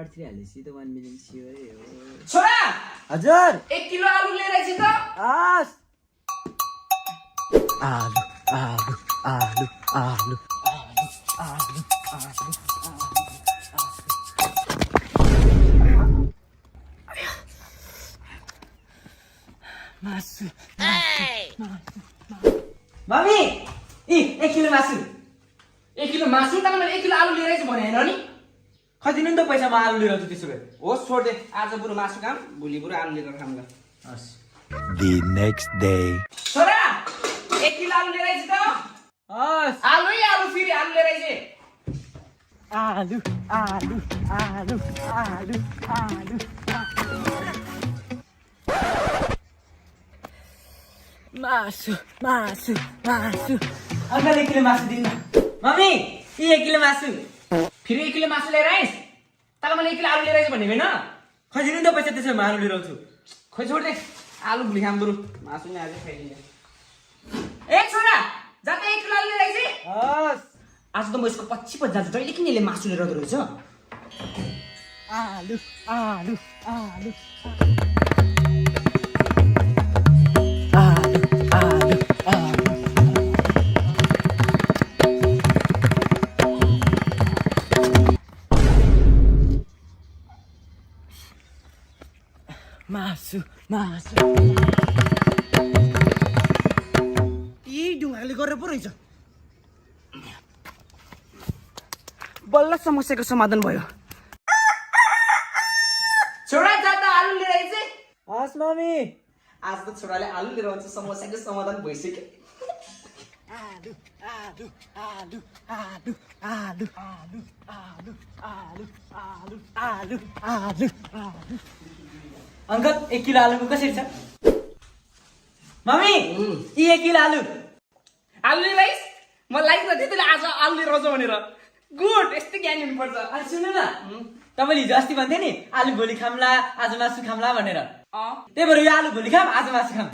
Part 3 हालेपछि त 1 million sure हो। छोरा हजुर 1 किलो आलु लिएर आइज त। आस आलु आलु आलु आलु आलु आलु मासु मम्मी 1 किलो मासु। 1 किलो मासु त मैले 1 किलो आलु लिएर आइज भने हैन नि। खै दिनु नि त पैसा म आलु लिएर आउँछु त्यसो भए। होस् छोड दे, आज बरु मासु खाम, भोलि बरु आलु लिएर खाम ल। हस् The next day. छोरा 1 किलो आलु लिएर आइज त। हस् आलु फेरि आलु लिएर आइज। आलु आलु आलु आलु आलु मासु मासु मासु अंकल 1 किलो मासु दिनु न। मम्मी 1 किलो मासु। फेरि 1 किलो मासु लिएर आइस। तर मैले 1 किलो आलु लिएर आइज भन्ने हैन। खै दिनु नि त पैसा त्यसो भए म आलु लिएर आउँछु। खोइ छोड दे, आलु भोलि खाम बरु, मासु नि आज खाइदिन्छ। ए छोरा जा त 1 किलो आलु लिएर आइज। हस् आज त म यसको पछि जान्छु, जहिले किन यसले मासु लिएर आउँदो रहेछ। आलु आलु आलु आलु आलु आलु मासु मासु यही ढुङ्गाले गरेर पो रहेछ। बल्ल समस्याको समाधान भयो। छोरा जा त आलु लिएर आइज। हस् मम्मी। आज त छोराले आलु लिएर आउँछ, समस्याको समाधान भइसक्यो। आलु आलु आलु आलु आलु आलु आलु आलु आलु आलु आलु आलु अंकल 1 किलो आलुको कसरी छ? मम्मी 1 किलो आलु। आलु लिएर आइस। म लाइक न दिदीले आज आलु लिएर आउँछ भनेर। गुड, यस्तै ज्ञान हुनुपर्छ। अनि सुन्नु न, तपाईँले हिजो अस्ति भन्थे नि आलु भोलि खाम्ला आज मासु खाम्ला भनेर। त्यही भएर यो आलु भोलि खाम आज मासु खाम।